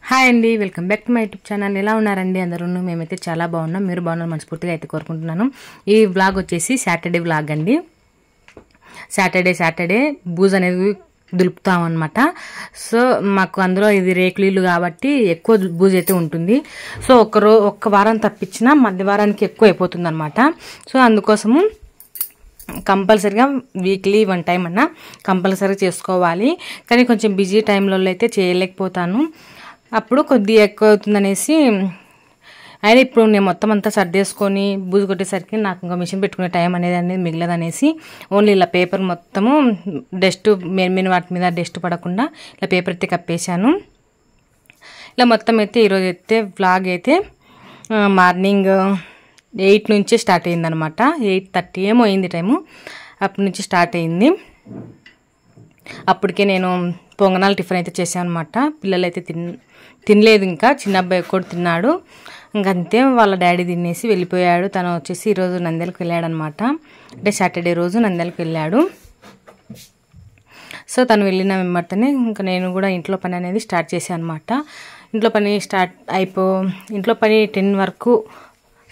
Hi అండి, welcome back to my YouTube channel. ఎలా ఉన్నారండి అందరూ? మేమైతే చాలా బాగున్నాం. మీరు బాగున్నారు మనస్ఫూర్తిగా అయితే కోరుకుంటున్నాను. ఈ వ్లాగ్ వచ్చేసి సాటర్డే వ్లాగ్ అండి. సాటర్డే బూజ్ అనేది దులుపుతాం అనమాట. సో మాకు అందులో ఇది రేకులు ఇల్లు కాబట్టి ఎక్కువ బూజ్ అయితే ఉంటుంది. సో ఒక్క వారం తప్పించినా మధ్య వారానికి ఎక్కువ అయిపోతుంది అనమాట. సో అందుకోసము కంపల్సరీగా వీక్లీ 1 టైం అన్నా కంపల్సరీ చేసుకోవాలి. కానీ కొంచెం బిజీ టైంలో అయితే చేయలేకపోతాను. అప్పుడు కొద్దిగా ఎక్కువ అవుతుందనేసి అయినా ఇప్పుడు నేను మొత్తం అంతా సర్దేసుకొని బూజు కొట్టేసరికి నాకు ఇంకా మిషన్ పెట్టుకునే టైం అనేది మిగలదనేసి ఓన్లీ ఇలా పేపర్ మొత్తము డస్ట్ మెయిన్ వాటి మీద డస్ట్ పడకుండా ఇలా పేపర్ అయితే కప్పేశాను. ఇలా మొత్తం అయితే ఈరోజు అయితే వ్లాగ్ అయితే మార్నింగ్ 8 నుంచి స్టార్ట్ అయిందనమాట. 8:30 ఏమో అయింది టైము. అప్పటి నుంచి స్టార్ట్ అయింది. అప్పటికే నేను పొంగనాలు టిఫిన్ అయితే చేశాను అనమాట. పిల్లలు అయితే తినలేదు, ఇంకా చిన్న అబ్బాయి కూడా తిన్నాడు. ఇంకంతే వాళ్ళ డాడీ తినేసి వెళ్ళిపోయాడు. తను వచ్చేసి ఈరోజు నంద్యాలకు వెళ్ళాడు అనమాట. అంటే సాటర్డే రోజు నంద్యాలకు వెళ్ళాడు. సో తను వెళ్ళిన వెంబడితేనే ఇంకా నేను కూడా ఇంట్లో పని అనేది స్టార్ట్ చేశాను అనమాట. ఇంట్లో పని 10 వరకు,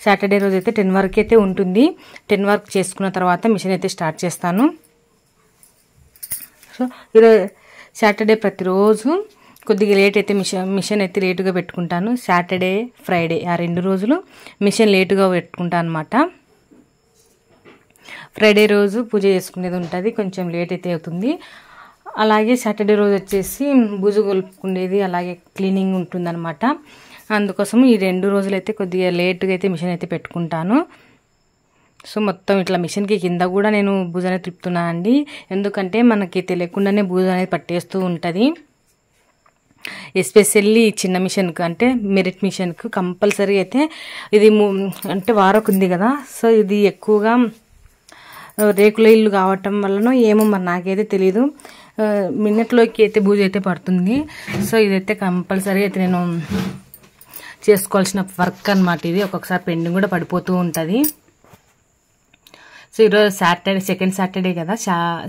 సాటర్డే రోజు అయితే 10 వరకు అయితే ఉంటుంది. 10 వరకు చేసుకున్న తర్వాత మిషన్ అయితే స్టార్ట్ చేస్తాను. సో ఈరోజు సాటర్డే ప్రతిరోజు కొద్దిగా లేట్ అయితే మిషన్ అయితే లేటుగా పెట్టుకుంటాను. సాటర్డే ఫ్రైడే ఆ 2 రోజులు మిషన్ లేటుగా పెట్టుకుంటాను అనమాట. ఫ్రైడే రోజు పూజ చేసుకునేది ఉంటుంది, కొంచెం లేట్ అయితే అవుతుంది. అలాగే సాటర్డే రోజు వచ్చేసి బూజు కొలుపుకునేది అలాగే క్లీనింగ్ ఉంటుందన్నమాట. అందుకోసం ఈ 2 రోజులు అయితే కొద్దిగా లేటుగా అయితే మిషన్ అయితే పెట్టుకుంటాను. సో మొత్తం ఇట్లా మిషన్కి కింద కూడా నేను బూజు అనేది తిప్పుతున్నాను అండి. ఎందుకంటే మనకి తెలియకుండానే బూజు అనేది పట్టేస్తూ ఉంటుంది. ఎస్పెషల్లీ చిన్న మిషన్కు అంటే మెరిట్ మిషన్కు కంపల్సరీ అయితే ఇది అంటే వారకు ఉంది కదా. సో ఇది ఎక్కువగా రేకుల ఇల్లు కావటం వలన ఏమో మరి నాకైతే తెలీదు, మిన్నట్లోకి అయితే బూజు అయితే పడుతుంది. సో ఇదైతే కంపల్సరీ అయితే నేను చేసుకోవాల్సిన వర్క్ అనమాట. ఇది ఒక్కొక్కసారి పెండింగ్ కూడా పడిపోతూ ఉంటుంది. సో ఈరోజు సెకండ్ సాటర్డే కదా,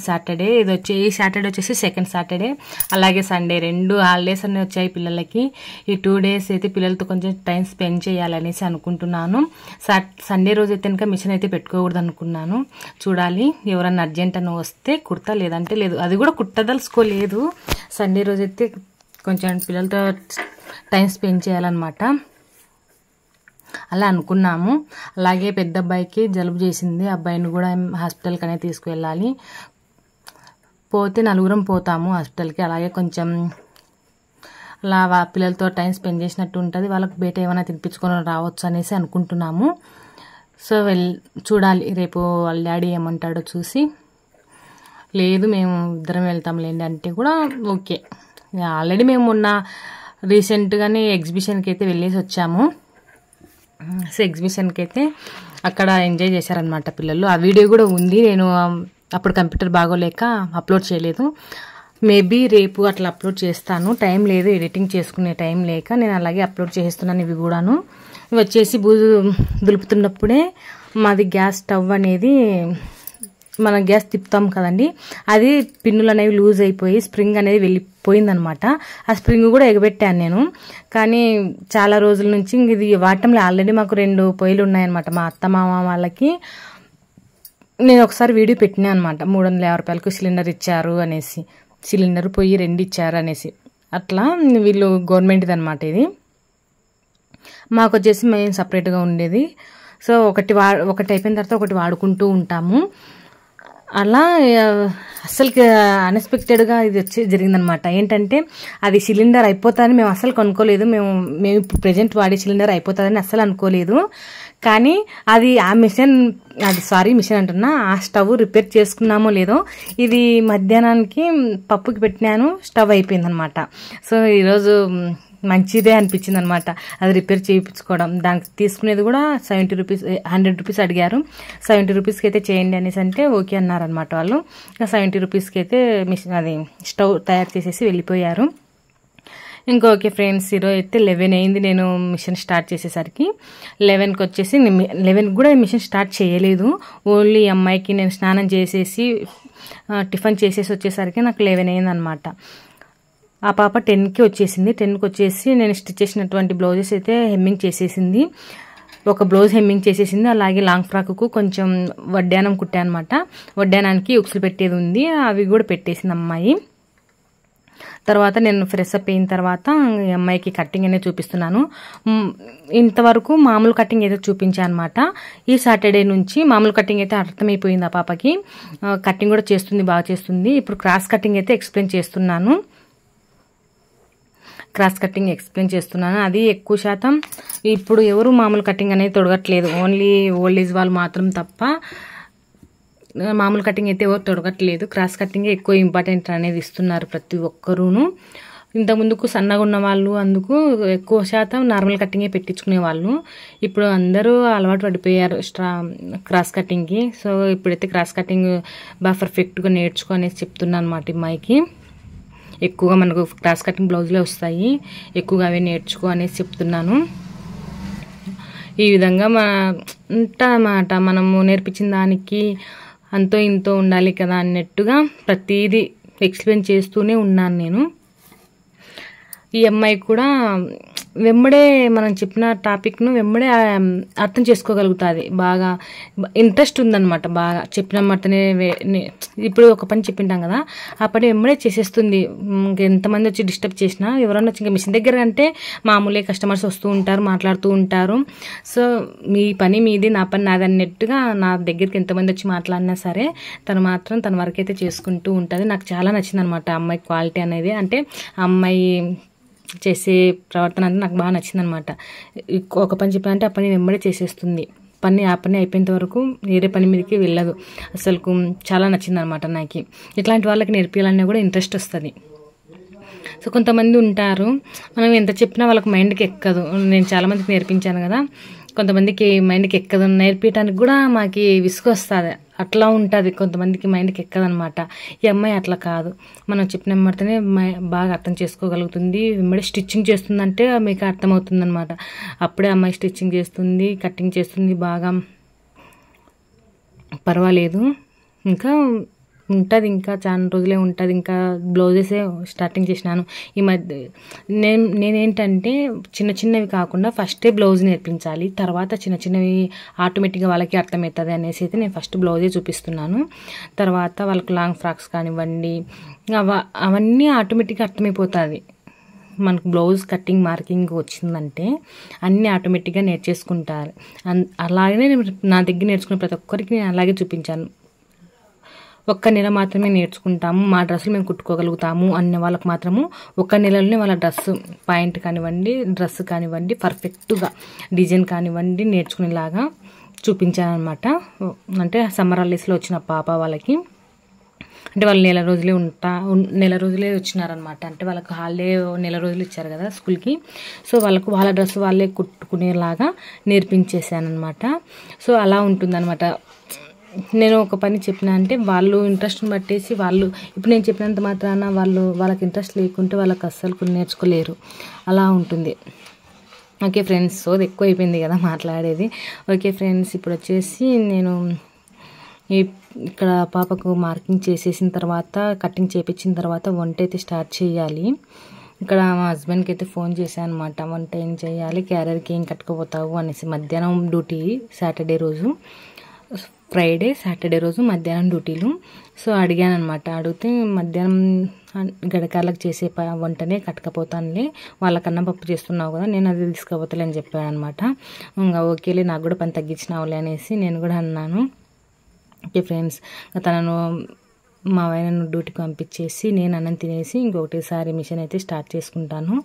సాటర్డే ఇది ఈ సాటర్డే వచ్చేసి సెకండ్ సాటర్డే. అలాగే సండే 2 హాలిడేస్ అన్నీ వచ్చాయి పిల్లలకి. ఈ 2 డేస్ అయితే పిల్లలతో కొంచెం టైం స్పెండ్ చేయాలనేసి అనుకుంటున్నాను. సండే రోజు అయితే కనుక మిషన్ అయితే పెట్టుకోకూడదు అనుకున్నాను. చూడాలి, ఎవరన్నా అర్జెంట్ అని వస్తే కుర్తా, లేదంటే లేదు. అది కూడా కుట్టదలుచుకోలేదు. సండే రోజు అయితే కొంచెం పిల్లలతో టైం స్పెండ్ చేయాలన్నమాట, అలా అనుకున్నాము. అలాగే పెద్ద అబ్బాయికి జలుబు చేసింది. అబ్బాయిని కూడా హాస్పిటల్కి అనేది తీసుకువెళ్ళాలి. పోతే 4 పోతాము హాస్పిటల్కి. అలాగే కొంచెం అలా పిల్లలతో టైం స్పెండ్ చేసినట్టు ఉంటుంది. వాళ్ళకి బయట ఏమైనా తినిపించుకొని రావచ్చు అనేసి అనుకుంటున్నాము. సో చూడాలి రేపు వాళ్ళ డాడీ ఏమంటాడో చూసి, లేదు మేము ఇద్దరం వెళ్తాంలేండి అంటే కూడా ఓకే. ఆల్రెడీ మేము మొన్న రీసెంట్గానే ఎగ్జిబిషన్కి అయితే వెళ్ళేసి వచ్చాము. సో ఎగ్జిబిషన్కి అయితే అక్కడ ఎంజాయ్ చేశారనమాట పిల్లలు. ఆ వీడియో కూడా ఉంది. నేను అప్పుడు కంప్యూటర్ బాగోలేక అప్లోడ్ చేయలేదు. మేబీ రేపు అట్లా అప్లోడ్ చేస్తాను. టైం లేదు, ఎడిటింగ్ చేసుకునే టైం లేక నేను అలాగే అప్లోడ్ చేస్తున్నాను. ఇవి కూడాను ఇవి వచ్చేసి బూజు దులుపుతున్నప్పుడే మాది గ్యాస్ స్టవ్ అనేది, మనం గ్యాస్ తిప్పుతాం కదండి, అది పిన్నులు అనేవి లూజ్ అయిపోయి స్ప్రింగ్ అనేది వెళ్ళిపోయిందనమాట. ఆ స్ప్రింగ్ కూడా ఎగబెట్టాను నేను. కానీ చాలా రోజుల నుంచి ఇది వాడటంలో ఆల్రెడీ మాకు 2 పొయ్యిలు ఉన్నాయన్నమాట. మా అత్త మామ వాళ్ళకి నేను ఒకసారి వీడియో పెట్టినా అనమాట. 350 రూపాయలకు సిలిండర్ ఇచ్చారు అనేసి, సిలిండర్ పొయ్యి 2 ఇచ్చారు అనేసి. అట్లా వీళ్ళు గవర్నమెంట్ది అనమాట. ఇది మాకు వచ్చేసి మేము సపరేట్గా ఉండేది. సో ఒకటి అయిపోయిన తర్వాత ఒకటి వాడుకుంటూ ఉంటాము. అలా అస్సలుకి అన్ఎక్స్పెక్టెడ్గా ఇది వచ్చి జరిగిందనమాట. ఏంటంటే అది సిలిండర్ అయిపోతుందని మేము అస్సలు కొనుక్కోలేదు. మేము ఇప్పుడు ప్రజెంట్ వాడే సిలిండర్ అయిపోతుందని అస్సలు అనుకోలేదు. కానీ అది మిషన్ అంటున్నా, ఆ స్టవ్ రిపేర్ చేసుకున్నామో లేదో, ఇది మధ్యాహ్నానికి పప్పుకి పెట్టినాను, స్టవ్ అయిపోయిందనమాట. సో ఈరోజు మంచిదే అనిపించింది అనమాట అది రిపేర్ చేయించుకోవడం. దానికి తీసుకునేది కూడా 70 రూపీస్, 100 రూపీస్ అడిగారు. 70 రూపీస్కి అయితే చేయండి అనేసి అంటే ఓకే అన్నారనమాట వాళ్ళు. 70 రూపీస్కి అయితే మిషన్ అది స్టవ్ తయారు చేసేసి వెళ్ళిపోయారు. ఇంకా ఓకే ఫ్రెండ్స్, ఈరోజు అయితే 11 అయింది నేను మిషన్ స్టార్ట్ చేసేసరికి. 11కి వచ్చేసి 11కి కూడా మిషన్ స్టార్ట్ చేయలేదు. ఓన్లీ అమ్మాయికి నేను స్నానం చేసేసి టిఫిన్ చేసేసి వచ్చేసరికి నాకు 11 అయింది అనమాట. ఆ పాప 10కి వచ్చేసింది. 10కి వచ్చేసి నేను స్టిచ్ చేసినటువంటి బ్లౌజెస్ అయితే హెమ్మింగ్ చేసేసింది. ఒక బ్లౌజ్ హెమ్మింగ్ చేసేసింది. అలాగే లాంగ్ ఫ్రాక్కు కొంచెం వడ్డానం కుట్టా అనమాట. వడ్డానానికి ఉక్సులు పెట్టేది ఉంది, అవి కూడా పెట్టేసింది అమ్మాయి. తర్వాత నేను ఫ్రెష్ అప్ అయిన తర్వాత ఈ అమ్మాయికి కటింగ్ అనేది చూపిస్తున్నాను. ఇంతవరకు మామూలు కటింగ్ అయితే చూపించాను అనమాట. ఈ సాటర్డే నుంచి మామూలు కటింగ్ అయితే అర్థమైపోయింది ఆ పాపకి. కటింగ్ కూడా చేస్తుంది, బాగా చేస్తుంది. ఇప్పుడు క్రాస్ కటింగ్ అయితే ఎక్స్ప్లెయిన్ చేస్తున్నాను. అది ఎక్కువ శాతం ఇప్పుడు ఎవరు మామూలు కటింగ్ అనేది తొడగట్లేదు. ఓన్లీ ఓల్డ్ ఏజ్ వాళ్ళు మాత్రం తప్ప మామూలు కటింగ్ అయితే ఎవరు తొడగట్లేదు. క్రాస్ కటింగ్ ఎక్కువ ఇంపార్టెంట్ అనేది ఇస్తున్నారు ప్రతి ఒక్కరూను. ఇంతకుముందుకు సన్నగా ఉన్న వాళ్ళు అందుకు ఎక్కువ శాతం నార్మల్ కటింగే పెట్టించుకునే వాళ్ళు. ఇప్పుడు అందరూ అలవాటు పడిపోయారు క్రాస్ కటింగ్కి. సో ఇప్పుడైతే క్రాస్ కటింగ్ బాగా పర్ఫెక్ట్గా నేర్చుకో అనేసి చెప్తున్నాను అన్నమాట అమ్మాయికి. ఎక్కువగా మనకు క్రాస్ కటింగ్ బ్లౌజులే వస్తాయి, ఎక్కువగా అవే నేర్చుకో అనేసి చెప్తున్నాను. ఈ విధంగా అన్నమాట మనము నేర్పించిన దానికి అంతో ఇంతో ఉండాలి కదా అన్నట్టుగా ప్రతిదీ ఎక్స్ప్లెయిన్ చేస్తూనే ఉన్నాను నేను. ఈ అమ్మాయి కూడా వెంబడే మనం చెప్పిన టాపిక్ను వెంబడే అర్థం చేసుకోగలుగుతుంది. బాగా ఇంట్రెస్ట్ ఉందన్నమాట. బాగా చెప్పిన మాటనే ఇప్పుడు ఒక పని చెప్పింటాం కదా, ఆ పని వెంబడే చేసేస్తుంది. ఎంతమంది వచ్చి డిస్టర్బ్ చేసినా, ఎవరన్నా ఇంకా మిషన్ దగ్గర అంటే మామూలే, కస్టమర్స్ వస్తూ ఉంటారు, మాట్లాడుతూ ఉంటారు. సో మీ పని మీది, నా పని నాది అన్నట్టుగా నా దగ్గరికి ఎంతమంది వచ్చి మాట్లాడినా సరే తను మాత్రం తన వరకు అయితే చేసుకుంటూ ఉంటుంది. నాకు చాలా నచ్చింది అనమాట అమ్మాయి క్వాలిటీ అనేది. అంటే అమ్మాయి చేసే ప్రవర్తన అంటే నాకు బాగా నచ్చింది అనమాట. ఒక పని చెప్పాలంటే ఆ పని వెంబడే చేసేస్తుంది. ఆ పని అయిపోయేంత వరకు వేరే పని మీదకి వెళ్ళదు. అసలు చాలా నచ్చింది అనమాట నాకు. ఇట్లాంటి వాళ్ళకి నేర్పించాలన్నా కూడా ఇంట్రెస్ట్ వస్తుంది. సో కొంతమంది ఉంటారు, మనం ఎంత చెప్పినా వాళ్ళకి మైండ్కి ఎక్కదు. నేను చాలామందికి నేర్పించాను కదా, కొంతమందికి మైండ్కి ఎక్కదు. నేర్పించడానికి కూడా మాకు విసుగు వస్తుంది. అట్లా ఉంటుంది, కొంతమందికి మైండ్కి ఎక్కదనమాట. ఈ అమ్మాయి అట్లా కాదు, మనం చెప్పిన మాటనే బాగా అర్థం చేసుకోగలుగుతుంది. వెంబడి స్టిచ్చింగ్ చేస్తుందంటే మీకు అర్థమవుతుంది అనమాట. అప్పుడే అమ్మాయి స్టిచ్చింగ్ చేస్తుంది, కటింగ్ చేస్తుంది, బాగా పర్వాలేదు. ఇంకా ఉంటుంది, ఇంకా చాలా రోజులే ఉంటుంది. ఇంకా బ్లౌజెసే స్టార్టింగ్ చేసినాను ఈ మధ్య. నేనేంటంటే చిన్న చిన్నవి కాకుండా ఫస్టే బ్లౌజ్ నేర్పించాలి, తర్వాత చిన్న చిన్నవి ఆటోమేటిక్గా వాళ్ళకి అర్థమవుతుంది అనేసి అయితే నేను ఫస్ట్ బ్లౌజే చూపిస్తున్నాను. తర్వాత వాళ్ళకి లాంగ్ ఫ్రాక్స్ కానివ్వండి, అవన్నీ ఆటోమేటిక్గా అర్థమైపోతుంది. మనకు బ్లౌజ్ కటింగ్ మార్కింగ్ వచ్చిందంటే అన్నీ ఆటోమేటిక్గా నేర్చేసుకుంటారు. అలాగనే నా దగ్గర నేర్చుకున్న ప్రతి ఒక్కరికి నేను అలాగే చూపించాను. ఒక్క నెల మాత్రమే నేర్చుకుంటాము, మా డ్రెస్సులు మేము కుట్టుకోగలుగుతాము అన్న వాళ్ళకి మాత్రము ఒక్క నెలలోనే వాళ్ళ పాయింట్ కానివ్వండి, డ్రెస్ కానివ్వండి, పర్ఫెక్ట్గా డిజైన్ కానివ్వండి నేర్చుకునేలాగా చూపించాను అనమాట. అంటే సమ్మర్ హాలిడేస్లో వచ్చిన పాప వాళ్ళకి, అంటే వాళ్ళు నెల రోజులే వచ్చినారనమాట. అంటే వాళ్ళకి హాలిడే నెల రోజులు ఇచ్చారు కదా స్కూల్కి. సో వాళ్ళకు వాళ్ళ డ్రెస్ వాళ్ళే కుట్టుకునేలాగా నేర్పించేసాను అనమాట. సో అలా ఉంటుందన్నమాట. నేను ఒక పని చెప్పిన అంటే వాళ్ళు ఇంట్రెస్ట్ని బట్టేసి వాళ్ళు ఇప్పుడు నేను చెప్పినంత మాత్రాన వాళ్ళకి ఇంట్రెస్ట్ లేకుంటే వాళ్ళకి అస్సలు నేర్చుకోలేరు, అలా ఉంటుంది. ఓకే ఫ్రెండ్స్, సో అది ఎక్కువ అయిపోయింది కదా మాట్లాడేది. ఓకే ఫ్రెండ్స్, ఇప్పుడు వచ్చేసి నేను ఇక్కడ పాపకు మార్కింగ్ చేసేసిన తర్వాత, కటింగ్ చేయించిన తర్వాత వంట అయితే స్టార్ట్ చేయాలి. ఇక్కడ మా హస్బెండ్కి అయితే ఫోన్ చేశాను అనమాట. వంట ఏం చేయాలి, క్యారియర్కి ఏం కట్టుకుపోతావు అనేసి. మధ్యాహ్నం డ్యూటీ ఫ్రైడే సాటర్డే రోజు మధ్యాహ్నం డ్యూటీలు. సో అడిగాను అనమాట. అడిగితే మధ్యాహ్నం గడకాలకు చేసే వంటనే కట్టకపోతానులే, వాళ్ళకన్నా పప్పు చేస్తున్నావు కదా, నేను అది తీసుకుపోతాలే అని చెప్పాను అనమాట. ఇంకా ఓకేలే, నాకు కూడా పని తగ్గించినావులే అనేసి నేను కూడా అన్నాను. ఓకే ఫ్రెండ్స్, తనను మా ఆయన డ్యూటీకి పంపించేసి నేను అన్నం తినేసి ఇంకొకటిసారి మిషన్ అయితే స్టార్ట్ చేసుకుంటాను.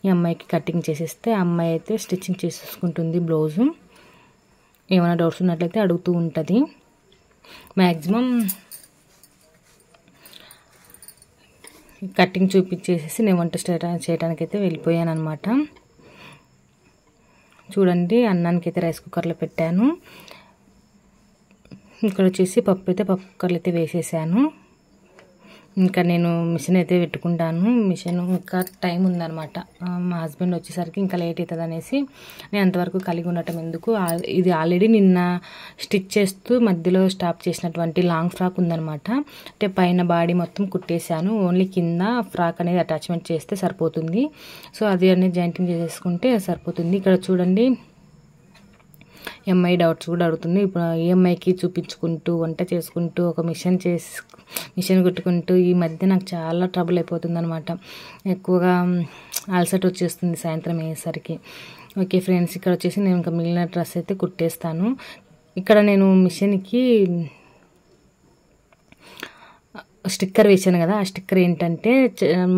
ఈ అమ్మాయికి కటింగ్ చేసేస్తే అమ్మాయి అయితే స్టిచ్చింగ్ చేసేసుకుంటుంది బ్లౌజు. ఏమైనా డౌట్స్ ఉన్నట్లయితే అడుగుతూ ఉంటుంది. మ్యాక్సిమం కటింగ్ చూపించేసేసి నేను వంట చేయడానికి అయితే వెళ్ళిపోయాను అనమాట. చూడండి, అన్నానికి అయితే రైస్ కుక్కర్లో పెట్టాను. ఇక్కడ వచ్చేసి పప్పు కుక్కర్లో అయితే వేసేసాను. ఇంకా నేను మిషన్ అయితే పెట్టుకుంటాను. మిషన్ ఇంకా టైం ఉందన్నమాట. మా హస్బెండ్ వచ్చేసరికి ఇంకా లేట్ అవుతుంది అనేసి నేను అంతవరకు కలిగి ఉండటం ఎందుకు. ఇది ఆల్రెడీ నిన్న స్టిచ్ చేస్తూ మధ్యలో స్టాప్ చేసినటువంటి లాంగ్ ఫ్రాక్ ఉందన్నమాట. అంటే పైన బాడీ మొత్తం కుట్టేశాను, ఓన్లీ కింద ఫ్రాక్ అనేది అటాచ్మెంట్ చేస్తే సరిపోతుంది. సో అది అనేది జాయింటింగ్ చేసేసుకుంటే సరిపోతుంది. ఇక్కడ చూడండి, ఎంఐ డౌట్స్ కూడా అడుగుతుంది. ఇప్పుడు ఈఎంఐకి చూపించుకుంటూ వంట చేసుకుంటూ ఒక మిషన్ కుట్టుకుంటూ ఈ మధ్య నాకు చాలా ట్రబుల్ అయిపోతుంది అనమాట. ఎక్కువగా అలసట వచ్చేస్తుంది సాయంత్రం అయ్యేసరికి. ఓకే ఫ్రెండ్స్, ఇక్కడ వచ్చేసి నేను ఇంకా మిగిలిన డ్రెస్ అయితే కుట్టేస్తాను. ఇక్కడ నేను మిషన్కి స్టిక్కర్ వేసాను కదా, ఆ స్టిక్కర్ ఏంటంటే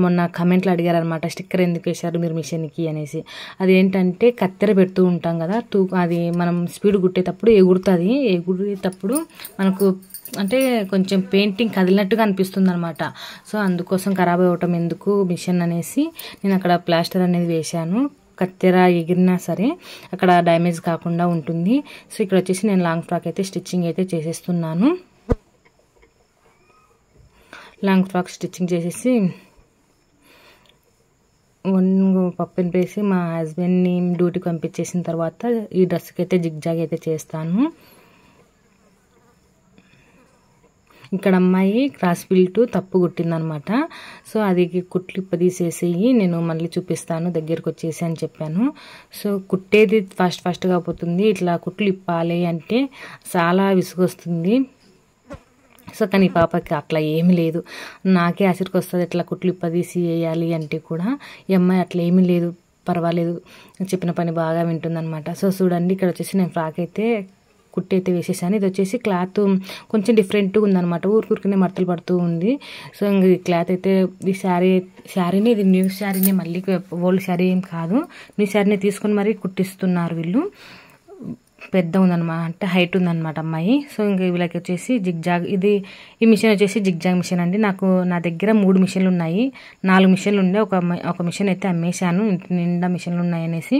మొన్న కమెంట్లో అడిగారు అనమాట, స్టిక్కర్ ఎందుకు వేశారు మీరు మిషన్కి అనేసి. అది ఏంటంటే కత్తెర పెడుతూ ఉంటాం కదా, అది మనం స్పీడ్ కుట్టేటప్పుడు ఎగురుతుంది. ఎగురేటప్పుడు మనకు అంటే కొంచెం పెయింటింగ్ కదిలినట్టుగా అనిపిస్తుంది అనమాట. సో అందుకోసం ఖరాబ్ అవ్వటం ఎందుకు మిషన్ అనేసి నేను అక్కడ ప్లాస్టర్ అనేది వేశాను. కత్తెర ఎగిరినా సరే అక్కడ డ్యామేజ్ కాకుండా ఉంటుంది. సో ఇక్కడ వచ్చేసి నేను లాంగ్ ఫ్రాక్ అయితే స్టిచ్చింగ్ అయితే చేసేస్తున్నాను. లాంగ్ ఫ్రాక్ స్టిచ్చింగ్ చేసేసి పప్పుని వేసి మా హస్బెండ్ని డ్యూటీకి పంపించేసిన తర్వాత ఈ డ్రెస్కి అయితే జిగ్జాగ్ అయితే చేస్తాను. ఇక్కడ అమ్మాయి క్రాస్ బిల్ట్ తప్పు కుట్టిందనమాట. సో అది కుట్లు ఇప్పదీసేసి నేను మళ్ళీ చూపిస్తాను దగ్గరకు వచ్చేసి అని చెప్పాను. సో కుట్టేది ఫాస్ట్గా పోతుంది, ఇట్లా కుట్లు ఇప్పాలి అంటే చాలా విసుగొస్తుంది. సో కానీ ఈ పాపకి అట్లా ఏమీ లేదు, నాకే ఆసరికి వస్తుంది ఇట్లా కుట్లు ఇప్పదీసి వేయాలి అంటే కూడా. ఈ అమ్మాయి అట్లా ఏమీ లేదు, పర్వాలేదు, చెప్పిన పని బాగా వింటుందన్నమాట. సో చూడండి, ఇక్కడ వచ్చేసి నేను ఫ్రాక్ అయితే కుట్టి అయితే వేసేసాను. ఇది వచ్చేసి క్లాత్ కొంచెం డిఫరెంట్గా ఉందన్నమాట, ఊరికనే మడతలు పడుతూ ఉంది. సో ఇంక ఈ క్లాత్ అయితే ఈ శారీని ఇది న్యూ శారీని, మళ్ళీ ఓల్డ్ శారీ ఏం కాదు, న్యూ శారీని తీసుకొని మరీ కుట్టిస్తున్నారు వీళ్ళు. పెద్ద ఉందన్నమాట, అంటే హైట్ ఉందన్నమాట అమ్మాయి. సో ఇంక వీళ్ళకి వచ్చేసి జిగ్జాగ్, ఈ మిషన్ వచ్చేసి జిగ్జాగ్ మిషన్ అండి. నా దగ్గర 3 మిషన్లు ఉన్నాయి, 4 మిషన్లు ఉండే ఒక మిషన్ అయితే అమ్మేశాను, ఇంటి నిండా మిషన్లు ఉన్నాయి అనేసి.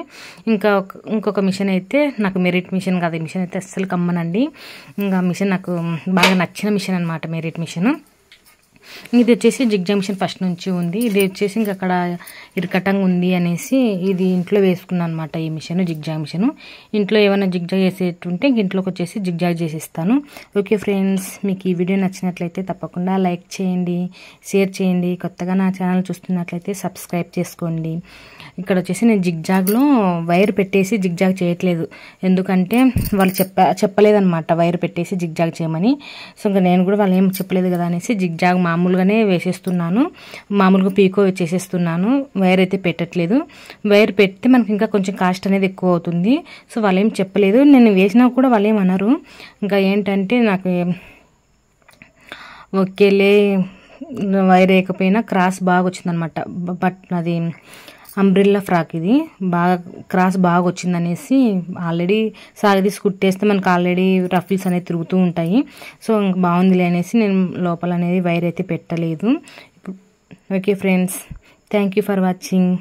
ఇంకొక మిషన్ అయితే నాకు మెరిట్ మిషన్ కాదు, ఈ మిషన్ అయితే అస్సలు కమ్మనండి. ఇంకా మిషన్ నాకు బాగా నచ్చిన మిషన్ అనమాట, మెరిట్ మిషన్. ఇది వచ్చేసి జిగ్జాగ్ మిషన్ ఫస్ట్ నుంచి ఉంది. ఇది వచ్చేసి ఇంకా అక్కడ ఇరకటంగా ఉంది అనేసి ఇది ఇంట్లో వేసుకున్నాను అనమాట. ఈ మిషన్ జిగ్జాగ్ మిషన్, ఇంట్లో ఏమైనా జిగ్జాగ్ చేసేటుంటే ఇంట్లోకి వచ్చేసి జిగ్జాగ్ చేసిస్తాను. ఓకే ఫ్రెండ్స్, మీకు ఈ వీడియో నచ్చినట్లయితే తప్పకుండా లైక్ చేయండి, షేర్ చేయండి. కొత్తగా నా ఛానల్ చూస్తున్నట్లయితే సబ్స్క్రైబ్ చేసుకోండి. ఇక్కడ వచ్చేసి నేను జిగ్జాగ్లో వైర్ పెట్టేసి జిగ్జాగ్ చేయట్లేదు, ఎందుకంటే వాళ్ళు చెప్పలేదన్నమాట వైర్ పెట్టేసి జిగ్జాగ్ చేయమని. సో ఇంకా నేను కూడా వాళ్ళు ఏం చెప్పలేదు కదా అనేసి జిగ్జాగ్ మామూలుగానే వేసేస్తున్నాను, మామూలుగా పీకో చేసేస్తున్నాను. వైర్ అయితే పెట్టట్లేదు, వైర్ పెడితే మనకి ఇంకా కొంచెం కాస్ట్ అనేది ఎక్కువ అవుతుంది. సో వాళ్ళు ఏం చెప్పలేదు, నేను వేసినా కూడా వాళ్ళు ఏమన్నారు. ఇంకా ఏంటంటే నాకు ఓకేలే వైర్ వేయకపోయినా క్రాస్ బాగా వచ్చిందనమాట. బట్ అది అంబ్రిల్లా ఫ్రాక్, ఇది బాగా క్రాస్ బాగా వచ్చిందనేసి ఆల్రెడీ సాగదీసి కుట్టేస్తే మనకు ఆల్రెడీ రఫిల్స్ అనేవి తిరుగుతూ ఉంటాయి. సో ఇంక బాగుందిలే అనేసి నేను లోపల అనేది వైర్ అయితే పెట్టలేదు. Okay friends, thank you for watching.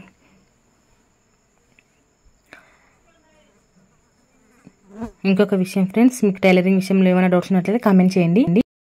ఇంకొక విషయం ఫ్రెండ్స్, మీకు టైలరింగ్ విషయంలో ఏమైనా డౌట్స్ ఉన్నట్లయితే కామెంట్ చేయండి.